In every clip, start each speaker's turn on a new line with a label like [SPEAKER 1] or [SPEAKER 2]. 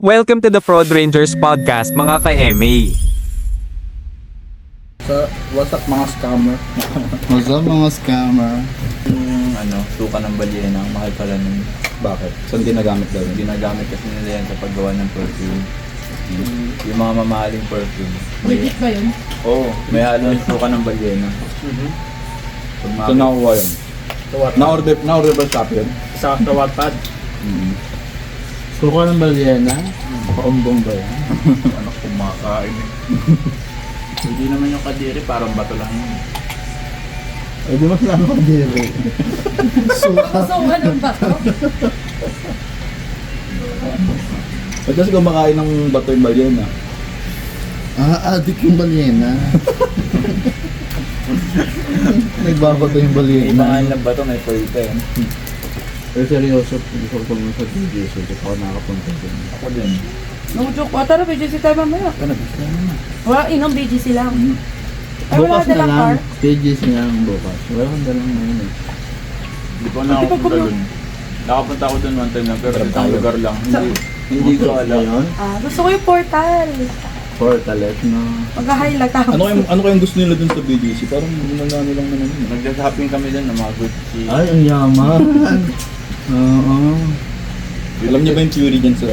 [SPEAKER 1] Welcome to the Fraud Rangers Podcast mga ka-MA.
[SPEAKER 2] What's up mga scammer?
[SPEAKER 3] What's up mga scammer?
[SPEAKER 2] Yung suka ng balyena, ang mahal pala nun.
[SPEAKER 3] Bakit? Saan ginagamit daw yun?
[SPEAKER 2] Ginagamit kasi nila yan sa paggawa ng perfume. Yung mga mamahaling perfume.
[SPEAKER 4] Legit ba yun?
[SPEAKER 2] Oo, may halo yung suka ng balyena.
[SPEAKER 3] Saan nakuha yun? Na-order ba sa Shopee yun?
[SPEAKER 5] Sa Wattpad.
[SPEAKER 3] Suka ng balyena? Paumbong ba yan?
[SPEAKER 2] Anak kumakain eh. Hindi naman yung kadiri, parang bato lang yun.
[SPEAKER 3] Ay, di mas lang ako diri. Suka.
[SPEAKER 4] So, ano ba to?
[SPEAKER 3] Ba't kasi kumakain ng bato yung balyena? Adik yung balyena. Nagbabato yung
[SPEAKER 2] May
[SPEAKER 3] balyena.
[SPEAKER 2] mga ilang bato, may pulpa eh.
[SPEAKER 3] Pero seryoso, hindi ko pumunta sa DJ, so di ako nakapunta dun.
[SPEAKER 2] Ako din.
[SPEAKER 4] Nung-joke ko, tara, BGC tayo mamaya.
[SPEAKER 3] Ano, gusto naman.
[SPEAKER 4] Wala, inom BGC lang. Ay, wala
[SPEAKER 3] Bukas na
[SPEAKER 4] dalang
[SPEAKER 3] lang,
[SPEAKER 4] car.
[SPEAKER 3] pages niya ang bukas. Wala kang dalang ngayon eh.
[SPEAKER 2] Hindi ko nakapunta dun. Nakapunta ako dun one time lang, pero isang lugar lang. Hindi ko alam.
[SPEAKER 3] Ngayon,
[SPEAKER 4] Gusto ko yung portal.
[SPEAKER 3] Portalet na.
[SPEAKER 4] Mag-highlight ako.
[SPEAKER 6] Ano kayong gusto nila dun sa BGC? Parang nanano lang naman yun.
[SPEAKER 2] Nag-shopping kami dun ng mga Gucci.
[SPEAKER 3] Ay, ang yaman. Oo.
[SPEAKER 6] Alam niyo ba yung theory dyan sa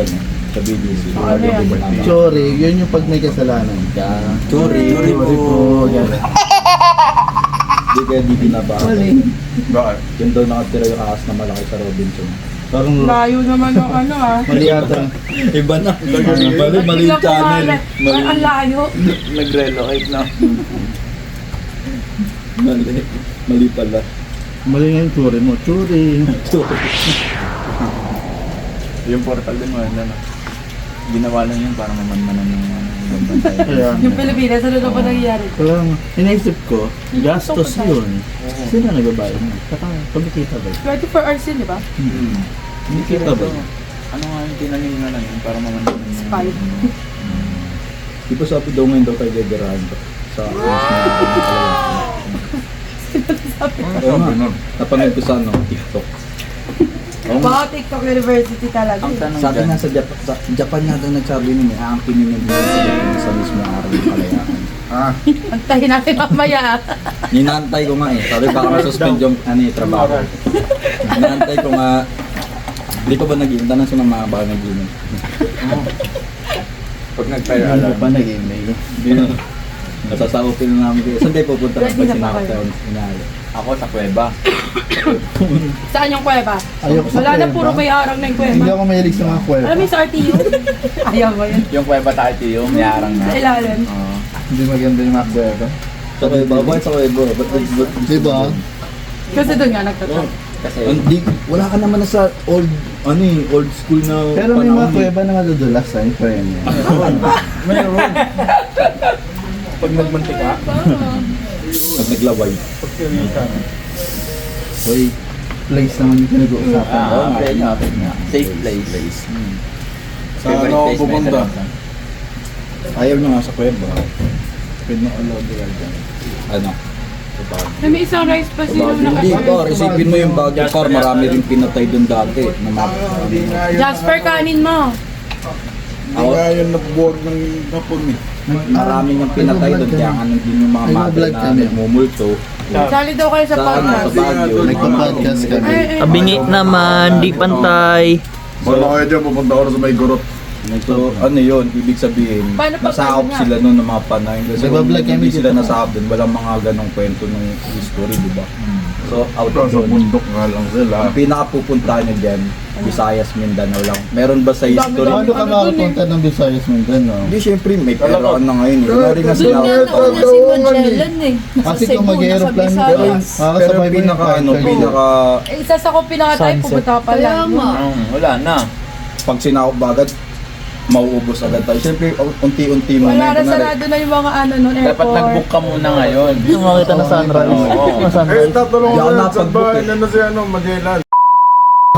[SPEAKER 6] sa BGC?
[SPEAKER 4] Ano yan?
[SPEAKER 3] Sorry, yun yung pag may kasalanan ka.
[SPEAKER 2] Sorry po.
[SPEAKER 3] Gano'n.
[SPEAKER 6] Hindi kaya di binabaka.
[SPEAKER 3] Mali.
[SPEAKER 2] Bakit?
[SPEAKER 6] Yan daw nakatira yung ahas na malaki sa Robinson.
[SPEAKER 3] Parang
[SPEAKER 4] Layo naman ng ano
[SPEAKER 3] mali yata.
[SPEAKER 6] Iba na. Mali yung
[SPEAKER 4] Biglang
[SPEAKER 6] channel.
[SPEAKER 4] kumalat. Ay, ang layo.
[SPEAKER 2] Nag-relocate na.
[SPEAKER 6] Mali pala.
[SPEAKER 3] Mali nga yung tsuri mo. Tsuri.
[SPEAKER 2] Yung portal din mo, ano, ginawa lang yun para mamanmanan ng bantay.
[SPEAKER 3] Kaya,
[SPEAKER 4] Yung Pilipinas, ano na ba nangyayari?
[SPEAKER 3] kaya nga, inaisip ko, gastos yun. Sino nagbabayad mo? Saka, kumikita ba?
[SPEAKER 4] 24 hours yun, di ba?
[SPEAKER 3] Kumikita ba?
[SPEAKER 2] Ano nga yung tinanim na lang yun para mamanmanan ng
[SPEAKER 4] Spy.
[SPEAKER 6] Di ba sabi daw ngayon daw kay Gagarahan sa Oo nga. Napanood ko sa TikTok.
[SPEAKER 4] Baka TikTok University talaga.
[SPEAKER 2] Ang tanong
[SPEAKER 6] Sabi
[SPEAKER 2] dyan,
[SPEAKER 6] nga sa Japan nga daw nagsabi nun eh, aangkinin niya din sa Japan sa mismo araw ng kalayaan.
[SPEAKER 4] Antayin natin mamaya.
[SPEAKER 6] Ninantay ko nga eh. Sabi baka masuspend yung trabaho. Ninantay ko nga. Hindi ko ba nag-iinta na siya ng mga baka nag-iinta?
[SPEAKER 2] pag nag-fire
[SPEAKER 3] Ano
[SPEAKER 2] alarm,
[SPEAKER 3] pa nag-email?
[SPEAKER 6] Nasasaupil na namin kayo. Saan kayo pupunta
[SPEAKER 4] Ready
[SPEAKER 6] pag
[SPEAKER 4] na ba
[SPEAKER 6] sinakot
[SPEAKER 4] kayo?
[SPEAKER 6] tayo inali?
[SPEAKER 2] ako sa kuweba.
[SPEAKER 4] Saan yung kuweba?
[SPEAKER 3] Ayoko sa
[SPEAKER 4] Wala na,
[SPEAKER 3] kuweba.
[SPEAKER 4] puro may arang na yung
[SPEAKER 3] Hindi
[SPEAKER 4] kuweba.
[SPEAKER 3] ako mahilig sa mga kuweba.
[SPEAKER 4] Alam mo yung sa RTU? Ayaw mo yun.
[SPEAKER 2] Yung kuweba tayo tiyo, may arang na.
[SPEAKER 4] Sa ilalim.
[SPEAKER 2] Oo.
[SPEAKER 3] Hindi maganda yung mga kuweba.
[SPEAKER 6] Sa kayo ba? Bakit sa kayo ba?
[SPEAKER 3] Diba?
[SPEAKER 4] Kasi doon nga nagtatap.
[SPEAKER 2] Kasi,
[SPEAKER 6] Wala ka naman na sa old school na
[SPEAKER 3] Pero may mga
[SPEAKER 6] panahon eh.
[SPEAKER 3] kuweba na madudulas sa yung premyo.
[SPEAKER 6] Meron.
[SPEAKER 5] Pag nagmantika,
[SPEAKER 6] Pag naglaway.
[SPEAKER 3] Hoy, place naman yung pinag-uusapan.
[SPEAKER 2] play nga. Safe place.
[SPEAKER 6] Sa
[SPEAKER 2] Favorite
[SPEAKER 6] ano
[SPEAKER 2] place mo
[SPEAKER 6] pupunta?
[SPEAKER 2] sa Lansan?
[SPEAKER 6] Ayaw na nga sa kuweba. Pwede na allowed yan dyan. Ano?
[SPEAKER 4] May isang rice pa sila
[SPEAKER 6] Hindi par, isipin mo yung Baguio par, marami rin pinatay dun dati. Na
[SPEAKER 4] Jasper, kanin mo.
[SPEAKER 6] Ako,
[SPEAKER 5] yun nabuwag ng hapon eh.
[SPEAKER 6] marami nang pinatay dun, kaya nga din yung mga
[SPEAKER 3] Ay,
[SPEAKER 6] mother
[SPEAKER 3] vlog
[SPEAKER 6] na
[SPEAKER 3] kami.
[SPEAKER 6] nagmumulto.
[SPEAKER 4] Sali daw kayo sa
[SPEAKER 6] Sa
[SPEAKER 4] podcast.
[SPEAKER 6] Baguio.
[SPEAKER 3] Nagpa-podcast kami.
[SPEAKER 7] Abingi naman, di pantay.
[SPEAKER 5] Wala kayo dyan, pupunta ako sa may gurot.
[SPEAKER 6] So, ano yun, ibig sabihin,
[SPEAKER 4] Paano pag
[SPEAKER 6] nasakop
[SPEAKER 4] ano nga?
[SPEAKER 6] sila noon ng mga panahon. Kasi
[SPEAKER 3] Nagbablog
[SPEAKER 6] kung
[SPEAKER 3] kami
[SPEAKER 6] hindi sila
[SPEAKER 3] dito.
[SPEAKER 6] nasakop dun, walang mga ganong kwento ng history, di ba? So, out of
[SPEAKER 5] Sa
[SPEAKER 6] doon.
[SPEAKER 5] bundok nga lang sila.
[SPEAKER 6] Ang pinakapupuntahan nyo dyan, Visayas, Mindanao lang. Meron ba sa history?
[SPEAKER 3] Paano ka makapunta ng Visayas Mindanao?
[SPEAKER 6] Hindi, syempre, may pera ka na ngayon eh. Wala rin nga sila.
[SPEAKER 4] nauna si Magellan eh.
[SPEAKER 3] Kasi kung mag-aeroplano ka,
[SPEAKER 6] Pero
[SPEAKER 3] makakasabay mo yung
[SPEAKER 6] pinaka,
[SPEAKER 4] Isa sa ko pinakatay, pupunta ka pa lang.
[SPEAKER 2] Wala na.
[SPEAKER 6] pag sinakop ba agad, mauubos agad tayo. Syempre, unti-unti mo
[SPEAKER 4] Wala na,
[SPEAKER 6] na
[SPEAKER 4] sarado na yung mga ano nun,
[SPEAKER 2] Dapat
[SPEAKER 4] airport.
[SPEAKER 2] nag-book ka muna ngayon.
[SPEAKER 7] Yung makita na sunrise.
[SPEAKER 2] Oo.
[SPEAKER 7] Na sunrise.
[SPEAKER 5] Tatanong
[SPEAKER 6] Di ako
[SPEAKER 5] ko yan, sa
[SPEAKER 6] napag-book
[SPEAKER 5] bahay
[SPEAKER 6] eh.
[SPEAKER 5] na si Magellan.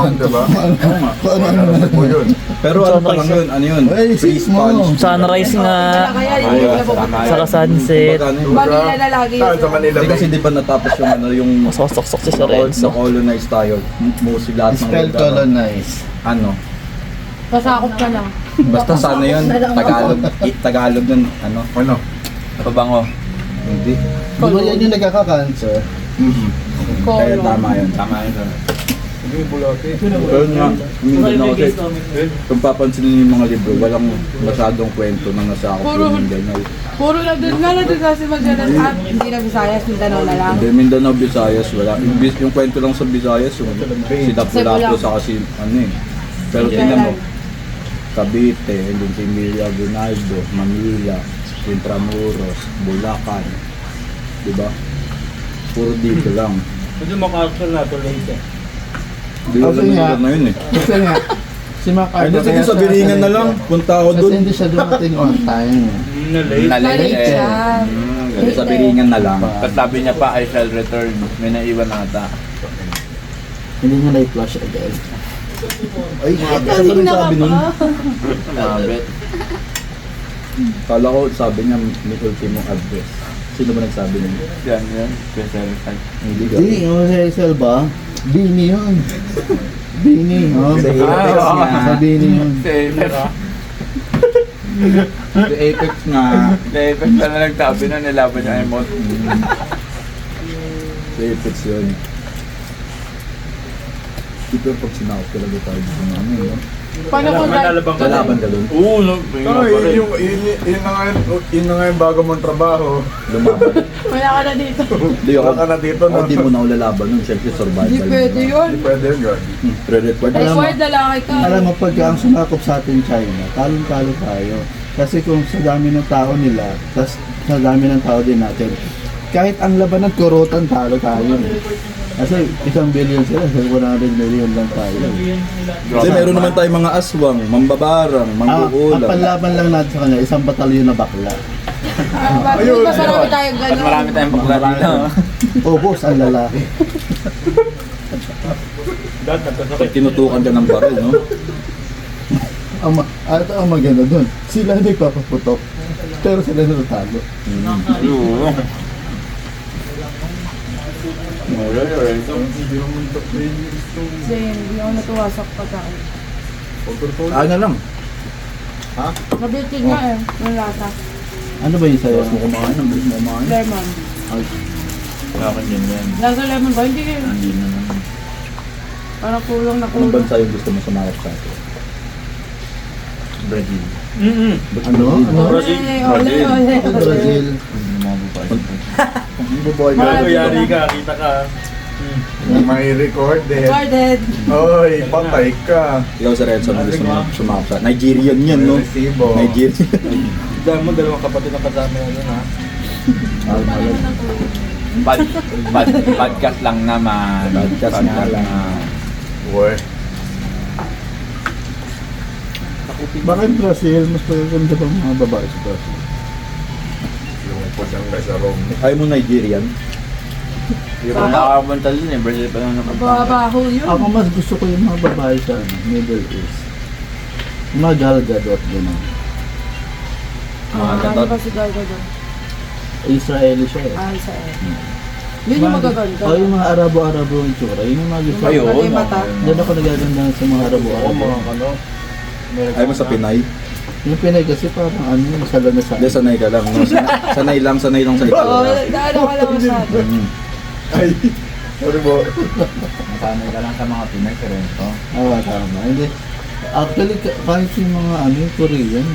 [SPEAKER 5] Diba?
[SPEAKER 3] Ano
[SPEAKER 5] Ano po yun?
[SPEAKER 6] Pero ano pa lang yun, ano yun?
[SPEAKER 3] Well,
[SPEAKER 6] Free
[SPEAKER 3] sis mo.
[SPEAKER 6] sponge.
[SPEAKER 7] Sunrise nga.
[SPEAKER 4] Kaya yung
[SPEAKER 2] Ayun,
[SPEAKER 4] mga pupunta.
[SPEAKER 7] Saka sunset.
[SPEAKER 6] Kumbaga, ano yun?
[SPEAKER 4] Manila na lagi.
[SPEAKER 5] Saan sa Manila?
[SPEAKER 6] Hindi kasi di ba natapos yung ano, yung
[SPEAKER 7] Masosok-sok si Lorenzo.
[SPEAKER 6] na-colonize tayo. Mostly lahat ng
[SPEAKER 3] Spell
[SPEAKER 6] lugar.
[SPEAKER 3] colonize.
[SPEAKER 6] Ano?
[SPEAKER 4] Pasakop ka lang.
[SPEAKER 6] Basta sana yun, Tagalog ng ano.
[SPEAKER 5] Ano?
[SPEAKER 2] Pabango.
[SPEAKER 6] Hindi.
[SPEAKER 3] Di ba yan yung nagkaka-cancer?
[SPEAKER 6] Kaya tama yun.
[SPEAKER 2] Tama yun. sir.
[SPEAKER 6] Pero nga, minsan kasi, kung papansin niyo yung mga libro, walang masyadong kwento na nasa ako
[SPEAKER 4] Puro-
[SPEAKER 6] yung Mindanao.
[SPEAKER 4] Puro na doon nga na doon kasi Magallanes at hindi na Visayas, Mindanao na lang.
[SPEAKER 6] Hindi, Mindanao, Visayas, wala. Yung kwento lang sa Visayas, yung si Dapu-Lapu sa kasi ano eh. Pero tingnan mo, Cavite, yung si Emilia Aguinaldo, Manila, Intramuros, Bulacan, di ba? Puro dito lang.
[SPEAKER 7] Hindi mo ka-actual na tuloy siya.
[SPEAKER 6] Di ko
[SPEAKER 3] Kasi nga-
[SPEAKER 6] alam na yun eh.
[SPEAKER 3] Kasi nga, si Mac
[SPEAKER 6] Ay,
[SPEAKER 3] Arthur
[SPEAKER 6] sige,
[SPEAKER 3] kaya
[SPEAKER 6] sa
[SPEAKER 3] siya
[SPEAKER 6] Biringan na
[SPEAKER 3] nalate
[SPEAKER 6] lang,
[SPEAKER 3] eh.
[SPEAKER 6] punta ako
[SPEAKER 3] Kasi
[SPEAKER 6] dun.
[SPEAKER 3] hindi siya dumating on time.
[SPEAKER 7] Na-late.
[SPEAKER 4] Maliit siya.
[SPEAKER 6] Kasi sa Biringan na lang.
[SPEAKER 2] Tapos sabi niya pa, I shall return. May naiwan ata.
[SPEAKER 3] Hindi niya na-flush again. Ay, ano ba
[SPEAKER 4] Kanina ka
[SPEAKER 3] sabi nun?
[SPEAKER 4] pa.
[SPEAKER 2] Nabit.
[SPEAKER 6] Kala ko, sabi niya, may ultimo address. Sino ba nagsabi nun?
[SPEAKER 2] Yan, yan. Special fact.
[SPEAKER 6] Hindi ka.
[SPEAKER 3] Hindi, yung Hazel ba? Bini yun. Bini, oh.
[SPEAKER 6] Sa Apex nga.
[SPEAKER 3] Sa Bini yun.
[SPEAKER 6] Sa Apex nga.
[SPEAKER 2] Dahil pag na nagtabi na nilaban yung emote.
[SPEAKER 6] Sa Apex yun. Ito pag sinakot ka lang tayo dito na ano yun.
[SPEAKER 4] Paano kung
[SPEAKER 6] Lalaban ka dun.
[SPEAKER 2] Oo, no.
[SPEAKER 5] Pero yun na nga yung bago mong trabaho.
[SPEAKER 6] Lumaban.
[SPEAKER 4] wala ka na dito?
[SPEAKER 6] Hindi ako.
[SPEAKER 5] Wala ka na dito, no?
[SPEAKER 6] Hindi mo na ako lalaban nun. Siyempre survival.
[SPEAKER 4] Hindi pwede yun.
[SPEAKER 5] Hindi pwede yun, God.
[SPEAKER 6] Pre-record.
[SPEAKER 4] Record lalaki ka.
[SPEAKER 3] Alam mo, pagka ang sumakop sa atin China, talong-talo tayo. Kasi kung sa dami ng tao nila, tas sa dami ng tao din natin, kahit ang laban ng kurutan, talo tayo. Kasi 1 billion sila, 100 million lang tayo.
[SPEAKER 6] Kasi meron naman tayong mga aswang, mambabarang,
[SPEAKER 3] Ang
[SPEAKER 6] mangkukulam.
[SPEAKER 3] panlaban lang natin sa kanya, 1 batalyon na bakla.
[SPEAKER 4] Bakit mas marami tayong
[SPEAKER 2] At
[SPEAKER 4] gano'n?
[SPEAKER 2] marami tayong bakla dito.
[SPEAKER 3] O boss, ang lalaki.
[SPEAKER 6] Pag tinutukan ka ng baril, no?
[SPEAKER 3] Ang maganda dun, sila nagpapaputok, pero sila natalo.
[SPEAKER 2] Oo. Wala, Lorenzo.
[SPEAKER 4] Kasi hindi ako natuwa sa pagkain.
[SPEAKER 6] Ano lang?
[SPEAKER 4] Mabitin nga eh, yung lasa.
[SPEAKER 3] Ano ba yung sa'yo?
[SPEAKER 6] Tapos mo kumain, ang bilis mo kumain.
[SPEAKER 4] Lemon.
[SPEAKER 2] Akin din yan.
[SPEAKER 4] Lasa lemon ba? Hindi eh.
[SPEAKER 2] Hindi naman.
[SPEAKER 4] Parang kulang na
[SPEAKER 6] Anong
[SPEAKER 4] kulang.
[SPEAKER 6] bansa yung gusto mo sumakap sa atin?
[SPEAKER 2] Brazil.
[SPEAKER 3] Ano? Ano?
[SPEAKER 4] Ole, ole.
[SPEAKER 3] Brazil.
[SPEAKER 2] Hindi mo mabubay.
[SPEAKER 3] Buboy
[SPEAKER 4] Mahal
[SPEAKER 3] ka.
[SPEAKER 4] yari
[SPEAKER 7] ka, kita ka.
[SPEAKER 5] May record eh.
[SPEAKER 4] Recorded.
[SPEAKER 5] Oy, patay ka.
[SPEAKER 6] Ikaw sa Renzo, ano gusto mo sumakap sa Nigerian yan, no?
[SPEAKER 5] Resibo.
[SPEAKER 6] Nigerian.
[SPEAKER 7] Dahil mo dalawang kapatid na kasama yun, ha?
[SPEAKER 2] Podcast lang naman.
[SPEAKER 6] Podcast nga lang.
[SPEAKER 5] Uy.
[SPEAKER 3] Bakit Brazil? Mas magaganda pa ang mga babae sa Brazil.
[SPEAKER 5] Lumipos ang sa Rome.
[SPEAKER 6] Ayaw mo Nigerian?
[SPEAKER 2] Hindi ko nakakapunta din eh. Brazil pa lang napunta.
[SPEAKER 4] Babaho yun.
[SPEAKER 3] Ako mas gusto ko yung mga babae sa Middle East. Mga Gal Gadot, gano'n.
[SPEAKER 4] Ano ba si Gal Gadot?
[SPEAKER 3] Israeli siya eh.
[SPEAKER 4] Ah, isa eh. Yun yung magaganda.
[SPEAKER 3] Oh, yung mga Arabo-Arabo yung tsura. Yun yung mga gusto ko.
[SPEAKER 2] Ayun.
[SPEAKER 4] Pati yung mata.
[SPEAKER 3] Diyan ako nagaganda sa mga Arabo-Arabo.
[SPEAKER 6] Ayaw mo sa Pinay?
[SPEAKER 3] Yung Pinay kasi parang ano, sala na sa
[SPEAKER 6] Hindi, sanay ka lang. No? Sanay lang sa ikaw.
[SPEAKER 4] Oo, daan ako lang masyado.
[SPEAKER 5] Ay, sorry po.
[SPEAKER 2] Nasanay ka lang sa mga Pinay, Lorenzo.
[SPEAKER 3] Oo, tama. Hindi. Actually, kahit yung mga ano, yung Korean,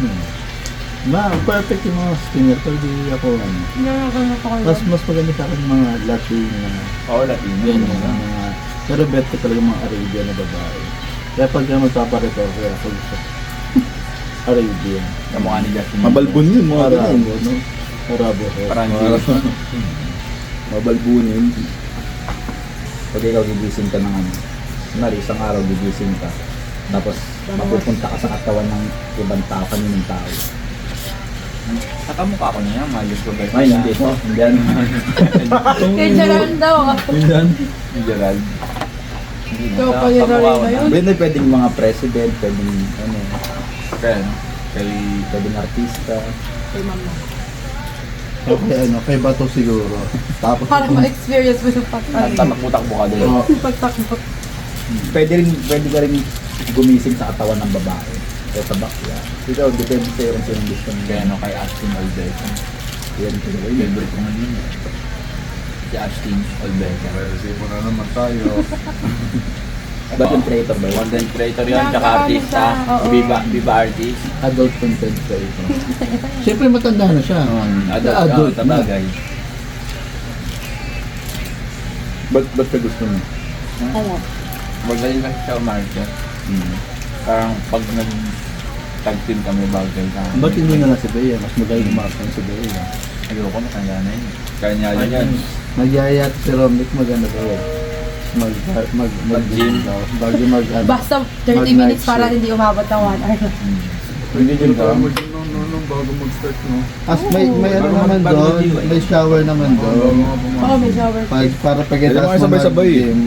[SPEAKER 3] perfect yung mga skinner, pero di ako ano.
[SPEAKER 4] Hindi ako ganun pa kayo.
[SPEAKER 3] Mas maganda sa akin yung mga Latin na
[SPEAKER 2] Oo, Latino.
[SPEAKER 3] yan, mga, pero bet ko talaga mga Arabian na babae. Kaya pag magpaparetor, kaya ako gusto Arabian.
[SPEAKER 2] Kamukha ni Justin.
[SPEAKER 6] Mabalbon yun, mga
[SPEAKER 3] Arabo,
[SPEAKER 6] ganun.
[SPEAKER 3] no? Arabo ko.
[SPEAKER 2] Parang
[SPEAKER 6] Mabalbunin. Pag ikaw gigising ka ng ano, kunwari isang araw gigising ka, tapos mapupunta ka sa katawan ng ibang tao, kaninong tao.
[SPEAKER 2] Nakamukha ko niya, Mayos ko guys.
[SPEAKER 6] Ay, hindi to. Hindi yan.
[SPEAKER 4] Kaya Jaran daw ah.
[SPEAKER 6] Hindi yan.
[SPEAKER 2] Si Gerald.
[SPEAKER 4] Ikaw pa yun na yun.
[SPEAKER 6] Pwedeng mga president, pwedeng ano,
[SPEAKER 2] Kaya, kay
[SPEAKER 6] pwedeng artista.
[SPEAKER 4] Kay mama.
[SPEAKER 3] Okay, ano, kay Bato siguro. Tapos,
[SPEAKER 4] Para ma-experience mo yung pagkain.
[SPEAKER 2] tatakbo-takbo ka din.
[SPEAKER 3] Oo.
[SPEAKER 4] Pagtakbo.
[SPEAKER 6] Pwede ka rin gumising sa katawan ng babae. Tetabak yan. Ikaw, depende sa'yo kung sino gusto mo.
[SPEAKER 2] Kaya ano kay Austin Albeca.
[SPEAKER 6] Yan talaga yun.
[SPEAKER 2] Favorite ko man yun. Si Austin Albeca.
[SPEAKER 5] Kasi mo na naman tayo.
[SPEAKER 6] Ba't yung creator ba yun?
[SPEAKER 2] Content creator yun, tsaka
[SPEAKER 4] Nakaano
[SPEAKER 2] artista.
[SPEAKER 4] siya, oo.
[SPEAKER 2] Viva artist.
[SPEAKER 3] Adult content creator. Siyempre matanda na siya.
[SPEAKER 2] Adult
[SPEAKER 3] na.
[SPEAKER 2] tabagay.
[SPEAKER 6] Ba't ka gusto mo?
[SPEAKER 4] Ano?
[SPEAKER 2] Magaling kasi siya umarket. Parang pag nag-tag team kami bagay sa akin.
[SPEAKER 3] Ba't hindi na lang si Bea? Mas magaling umakang si Bea.
[SPEAKER 2] Ayoko makaya na yun. Kanya yun yan.
[SPEAKER 3] Nagyayat si Romnick maganda daw. Mag-gym daw. Bago
[SPEAKER 4] Basta 30
[SPEAKER 3] Mag-night
[SPEAKER 4] minutes para
[SPEAKER 3] shift.
[SPEAKER 4] hindi umabot ng 1 hour.
[SPEAKER 3] Hindi
[SPEAKER 5] Hindi
[SPEAKER 3] gym
[SPEAKER 5] tayo
[SPEAKER 3] daw.
[SPEAKER 5] mag-gym nung bago mag-start, no?
[SPEAKER 3] As may ano naman doon, may shower naman doon.
[SPEAKER 4] Oo, may shower.
[SPEAKER 3] Para pag
[SPEAKER 6] Pwede mga sabay-sabay eh.
[SPEAKER 3] mag-gym,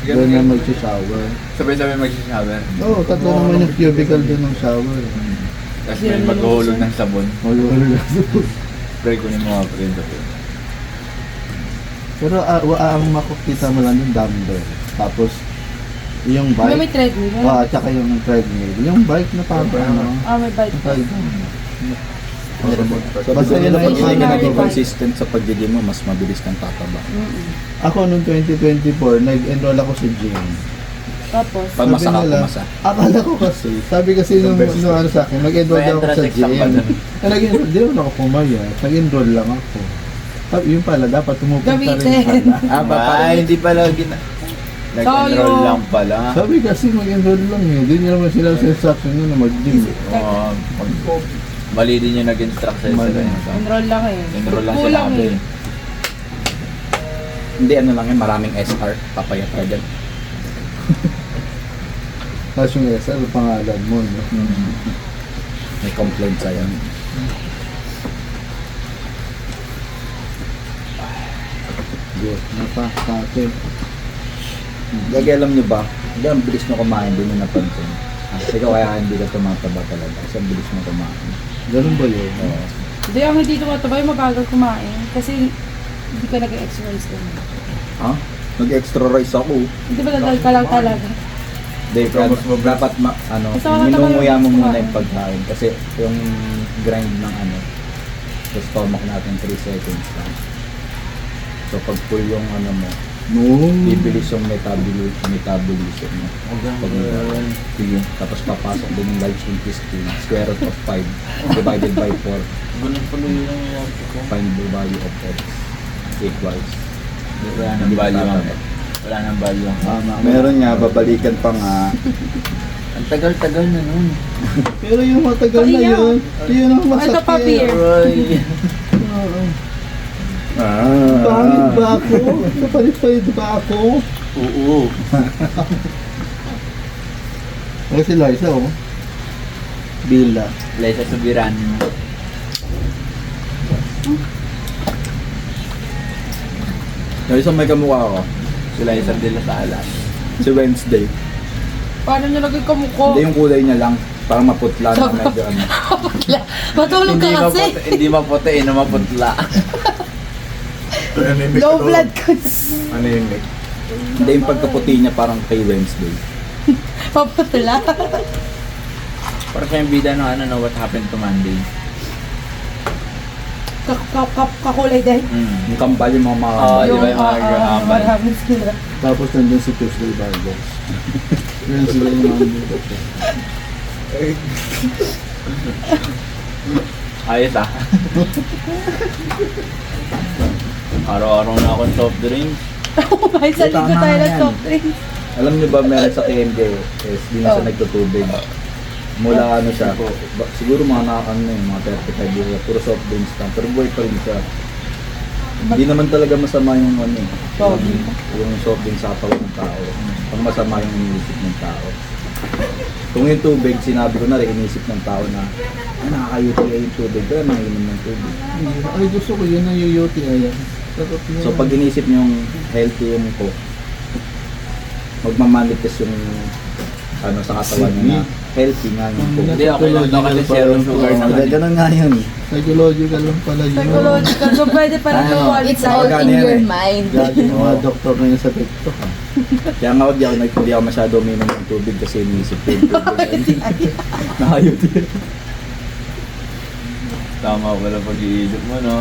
[SPEAKER 3] doon na mag-shower.
[SPEAKER 2] Sabay-sabay mag-shower.
[SPEAKER 3] Oo, tatlo naman yung cubicle doon ng shower.
[SPEAKER 2] Tapos may maghuhulog ng sabon. Pray ko ni mga friend ako.
[SPEAKER 3] Pero ang makukita mo lang yung dumbbell. Tapos, yung
[SPEAKER 4] May
[SPEAKER 3] bike.
[SPEAKER 4] treadmill.
[SPEAKER 3] At saka yung treadmill. Yung bike na parang ano.
[SPEAKER 4] May bike.
[SPEAKER 3] Basta yun
[SPEAKER 6] Kapag
[SPEAKER 3] ang
[SPEAKER 6] hindi ka
[SPEAKER 4] Ano,
[SPEAKER 6] naging
[SPEAKER 4] ano,
[SPEAKER 6] consistent sa pag-gym mo, mas mabilis kang tataba.
[SPEAKER 3] Ako noong 2024, nag-enroll ako sa gym.
[SPEAKER 4] Tapos,
[SPEAKER 6] Pag masa ka,
[SPEAKER 3] Sabi nila,
[SPEAKER 6] pumasa.
[SPEAKER 3] akala ko kasi, sabi kasi nung ano sa akin, mag-enroll
[SPEAKER 2] May
[SPEAKER 3] daw ako sa
[SPEAKER 2] entrance exam
[SPEAKER 3] gym.
[SPEAKER 2] ba dun?
[SPEAKER 3] Nag-enroll, di naman ako pumayag. Nag-enroll lang ako. Yun pala, dapat tumupunta rin
[SPEAKER 4] Gamitin.
[SPEAKER 3] pala.
[SPEAKER 2] Hindi pala nag-enroll lang pala.
[SPEAKER 3] Sabi kasi mag-enroll lang eh. Hindi niya naman sila sa instruction nyo na mag-gym.
[SPEAKER 2] Oo. Mali din yung nag-instruct sa'yo
[SPEAKER 3] Mali.
[SPEAKER 2] sila.
[SPEAKER 4] enroll lang eh.
[SPEAKER 2] Enroll lang
[SPEAKER 4] Kulang
[SPEAKER 2] sila.
[SPEAKER 4] eh.
[SPEAKER 6] Hindi, ano lang yan, maraming SR, papayat ka dyan.
[SPEAKER 3] Tapos yung SR, pangalan mo, no?
[SPEAKER 6] May complaint sa'yo.
[SPEAKER 3] Good. Napakate.
[SPEAKER 6] Gagi, alam nyo ba? Hindi, ang bilis mo kumain, hindi mo napansin. Ikaw kaya hindi ka tumataba talaga, kasi ang bilis mo kumain.
[SPEAKER 3] Ganun ba yun?
[SPEAKER 6] Oo.
[SPEAKER 4] Hindi, ang hindi tumataba yung mabagal kumain. Kasi hindi ka nag-exercise din.
[SPEAKER 6] Ha? Nag-extra rice ako.
[SPEAKER 4] Hindi ba dadal ka lang talaga?
[SPEAKER 6] Hindi, kaya dapat
[SPEAKER 4] Basta wala
[SPEAKER 6] minunguya mo
[SPEAKER 4] tayo
[SPEAKER 6] muna
[SPEAKER 4] kumain.
[SPEAKER 6] yung pagkain. Kasi yung grind ng sa stomach natin 3 seconds lang. So pag full yung mo,
[SPEAKER 3] No.
[SPEAKER 6] bibilis yung metabolism mo. Pag sige, tapos papasok din yung large intestine, square root of 5 divided by 4,
[SPEAKER 2] Ganun pala yung
[SPEAKER 6] find the value of x equals.
[SPEAKER 2] wala nang value ang wala nang value ang
[SPEAKER 6] Meron nga, babalikan pa nga.
[SPEAKER 2] ang tagal-tagal na nun.
[SPEAKER 3] Pero yung matagal na
[SPEAKER 4] Paiyak.
[SPEAKER 3] yun, yun ang masakit.
[SPEAKER 4] Ito pa, beer.
[SPEAKER 2] Roy.
[SPEAKER 3] Pangit ba ako? Kapalit-palit ba ako?
[SPEAKER 2] Oo.
[SPEAKER 3] O si Liza, oh. Bila.
[SPEAKER 2] Lesa Subiran.
[SPEAKER 6] Yung isang may kamukha ko,
[SPEAKER 2] Sila isang de las Alas.
[SPEAKER 6] si Wednesday.
[SPEAKER 4] Paano nyo lagay kamukha?
[SPEAKER 6] Hindi yung kulay niya lang, parang maputla na medyo ano.
[SPEAKER 4] Matulog ka kasi.
[SPEAKER 2] Hindi maputi, maputla.
[SPEAKER 5] Anemic
[SPEAKER 4] Low
[SPEAKER 5] ako.
[SPEAKER 4] blood ko.
[SPEAKER 5] Anemic.
[SPEAKER 6] Hindi yung pagkaputi niya parang kay Wednesday.
[SPEAKER 4] Papatula.
[SPEAKER 2] Parang siya yung bida ng What Happened to Monday.
[SPEAKER 4] Kakulay din.
[SPEAKER 6] Yung kambal yung mga
[SPEAKER 2] Oo, di ba yung mga gahambal?
[SPEAKER 4] Marami sila.
[SPEAKER 3] Tapos nandun si Tuesday Vargas. Yun sila yung mga dito.
[SPEAKER 2] Ayos ah. Araw-araw na akong soft drinks.
[SPEAKER 4] May sa linggo
[SPEAKER 6] Tama
[SPEAKER 4] tayo
[SPEAKER 6] na
[SPEAKER 4] ng
[SPEAKER 6] yan.
[SPEAKER 4] soft drinks.
[SPEAKER 6] Alam niyo ba meron sa KMJ is di na siya
[SPEAKER 4] Oh.
[SPEAKER 6] nagtutubig. Mula ano siya, siguro mga mga 35 years, puro soft drinks lang, pero buhay pa rin siya. Hindi naman talaga masama yung yung soft drinks sa katawan ng tao. Ang masama yung iniisip ng tao. Kung yung tubig, sinabi ko na rin, iniisip ng tao na nakaka-UTI yung tubig, kaya nanginom ng tubig.
[SPEAKER 3] Ay, gusto ko yun ang UTI yan. Sarap yun.
[SPEAKER 6] So pag inisip niyo yung healthy yung coke, magmamanifest yung sa katawan niya na healthy nga yung coke.
[SPEAKER 2] Hindi ako inundo kasi zero sugar naman.
[SPEAKER 6] Ganun nga yun eh.
[SPEAKER 3] Psychological lang pala yun.
[SPEAKER 4] Psychological. So pwede pa rin
[SPEAKER 6] Ano?
[SPEAKER 4] quality.
[SPEAKER 8] It's all
[SPEAKER 6] Magkano
[SPEAKER 8] in
[SPEAKER 6] yan
[SPEAKER 8] your
[SPEAKER 6] eh?
[SPEAKER 8] mind.
[SPEAKER 3] Gagi yung mga doktor na yun sa TikTok.
[SPEAKER 6] Kaya nga hindi ako masyado uminom ng tubig kasi iniisip ko yung tubig. Nahayot yun.
[SPEAKER 2] Tama pala pag-iisip mo, no?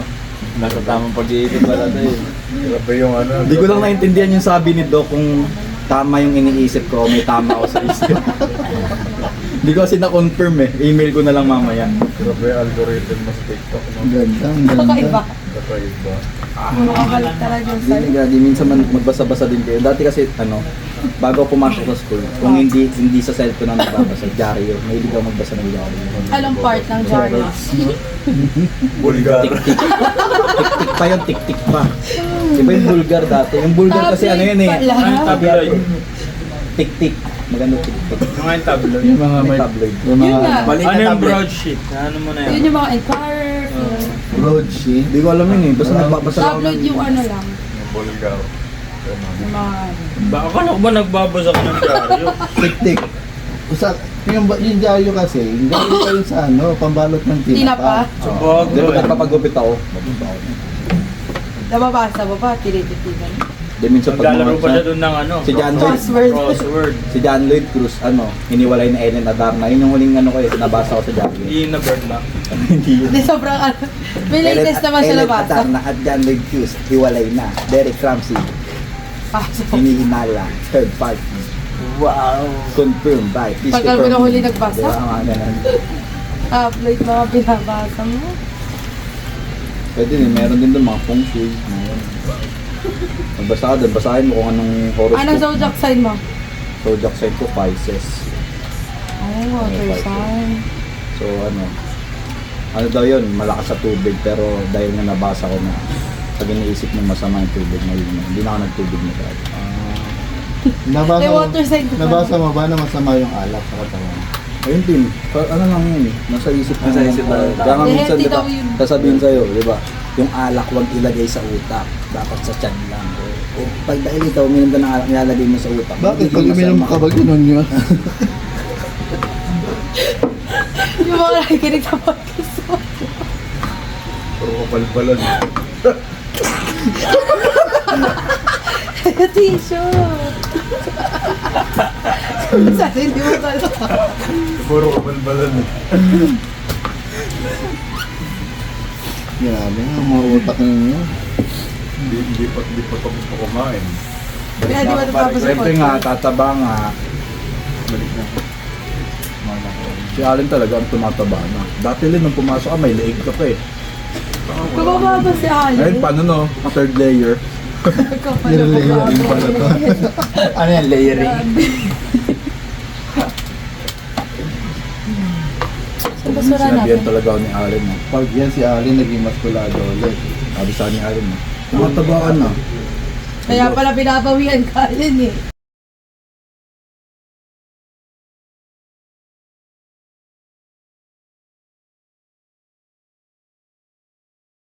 [SPEAKER 2] Nasa tamang pag-iisip pala tayo.
[SPEAKER 5] Grabe yung ano.
[SPEAKER 6] Hindi ko lang naintindihan yung sabi ni Doc kung tama yung iniisip ko o may tama ako sa isip. Hindi ko kasi na-confirm eh. Email ko na lang mamaya.
[SPEAKER 5] Grabe yung algorithm mo sa TikTok. No?
[SPEAKER 3] Ang ganda, ang
[SPEAKER 4] Kakaiba.
[SPEAKER 3] ganda.
[SPEAKER 5] Kakaiba.
[SPEAKER 4] Makabalik talaga yung sa'yo.
[SPEAKER 6] Hindi, minsan magbasa-basa din kayo. Dati kasi bago ako pumasok sa school, kung hindi sa cellphone ang nagbabasa, dyaryo. May hindi ako magbasa ng dyaryo.
[SPEAKER 4] Anong part ng Jarvis?
[SPEAKER 5] Bulgar.
[SPEAKER 6] Tik-tik. Tik-tik pa yun, tik-tik pa. Iba yung bulgar dati. Yung bulgar kasi ano yun eh.
[SPEAKER 4] Tabloid pala.
[SPEAKER 6] Tik-tik. Maganda tik-tik.
[SPEAKER 7] Yung nga yung tabloid.
[SPEAKER 3] Yung mga
[SPEAKER 6] May
[SPEAKER 3] may
[SPEAKER 6] tabloid.
[SPEAKER 3] yung
[SPEAKER 4] Yun nga.
[SPEAKER 3] mga
[SPEAKER 6] Maliit
[SPEAKER 7] Ano
[SPEAKER 6] na
[SPEAKER 7] yung
[SPEAKER 6] tablet.
[SPEAKER 7] broadsheet? Ano mo na
[SPEAKER 4] Yun
[SPEAKER 7] yan?
[SPEAKER 4] yung mga Enquirer.
[SPEAKER 3] broadsheet.
[SPEAKER 6] Hindi ko alam yun eh. Basta nagbabasa lang ako
[SPEAKER 4] Tabloid
[SPEAKER 6] ng-
[SPEAKER 4] yung ano lang.
[SPEAKER 5] Yung Bulgar.
[SPEAKER 4] Yung mga ano.
[SPEAKER 7] Akala ko ba nagbabasa ka ng dyaryo?
[SPEAKER 3] Tik-tik. Yung dyaryo kasi, yung dyaryo pa yun sa ano, pambalot ng
[SPEAKER 4] Tinapa.
[SPEAKER 3] tinapa.
[SPEAKER 6] Hindi
[SPEAKER 7] Sabagay.
[SPEAKER 6] pa nagpapagupit ako.
[SPEAKER 4] Nababasa mo pa, tinititigan.
[SPEAKER 6] Hindi minsan pag
[SPEAKER 7] Naglalaro pa siya
[SPEAKER 6] mga...
[SPEAKER 7] doon ng ano?
[SPEAKER 6] Si John Lloyd.
[SPEAKER 4] Crossword.
[SPEAKER 7] Crossword.
[SPEAKER 6] Si John Lloyd Cruz, hiniwalay na Ellen Adarna. Yun yung huling ko eh, nabasa ko sa John Lloyd.
[SPEAKER 7] Hindi na bird na.
[SPEAKER 6] Hindi yun.
[SPEAKER 4] Hindi, sobrang ano. May latest naman siya
[SPEAKER 6] Ellen
[SPEAKER 4] nabasa.
[SPEAKER 6] Adarna at John Lloyd Cruz, hiwalay na. Derek Ramsey,
[SPEAKER 4] Pasok.
[SPEAKER 6] hinihinala. Third party.
[SPEAKER 7] Wow.
[SPEAKER 6] Confirmed by Christopher.
[SPEAKER 4] Pagka mo na huli nagbasa?
[SPEAKER 6] Diba, mga ganun.
[SPEAKER 4] Tabloid mga binabasa mo.
[SPEAKER 6] Pwede din, meron din doon mga feng shui. Mga magbasa ka doon, basahin mo kung anong horoscope.
[SPEAKER 4] Anong zodiac sign mo?
[SPEAKER 6] Zodiac sign ko, Pisces.
[SPEAKER 4] Oh, water sign.
[SPEAKER 6] So ano daw yun, malakas sa tubig pero dahil nga nabasa ko na pag iniisip mo masama yung tubig, hindi na ako nagtubig na tayo.
[SPEAKER 3] Nabasa,
[SPEAKER 4] May water sign ko pa.
[SPEAKER 3] nabasa mo ba na masama yung alak sa katawan?
[SPEAKER 6] Ayun din, ano lang yun eh, nasa isip mo.
[SPEAKER 2] Nasa isip mo.
[SPEAKER 6] Kaya nga minsan,
[SPEAKER 4] Healthy
[SPEAKER 6] di ba,
[SPEAKER 4] daw yun.
[SPEAKER 6] sasabihin sa'yo, di ba, yung alak huwag ilagay sa utak, dapat sa tiyan lang. O pag dahil ikaw, uminom ka ng alak, nilalagay mo sa utak.
[SPEAKER 3] Bakit?
[SPEAKER 6] hindi
[SPEAKER 3] Pag uminom
[SPEAKER 6] masama.
[SPEAKER 3] ka ba ganun yun?
[SPEAKER 4] Yung mga nakikinig sa podcast mo.
[SPEAKER 5] Puro kapalpalan.
[SPEAKER 4] Tissue. Sana hindi mo talaga.
[SPEAKER 5] Puro kapalpalan.
[SPEAKER 3] Grabe nga, mga utak ninyo.
[SPEAKER 5] Hindi pa tapos pa kumain.
[SPEAKER 4] Kaya di ba natapos sa
[SPEAKER 6] Siyempre nga,
[SPEAKER 4] podcast?
[SPEAKER 6] tataba nga.
[SPEAKER 2] Balik na.
[SPEAKER 6] Si Allen talaga ang tumataba na. Dati rin nung pumasok ka, may leeg ka pa eh.
[SPEAKER 4] Kumaba ba si Ali?
[SPEAKER 6] Ngayon, paano no? Third layer.
[SPEAKER 3] Layering pala to.
[SPEAKER 6] Ano yan, layering?
[SPEAKER 4] Sa basura
[SPEAKER 6] Sinabihan
[SPEAKER 4] natin.
[SPEAKER 6] talaga ako ni Allen. No?
[SPEAKER 3] Pag yan si Ali naging maskulado ulit.
[SPEAKER 6] Sabi sa ni Allen. No? Tumataba ka na.
[SPEAKER 4] Kaya pala pinabawian ka yun eh.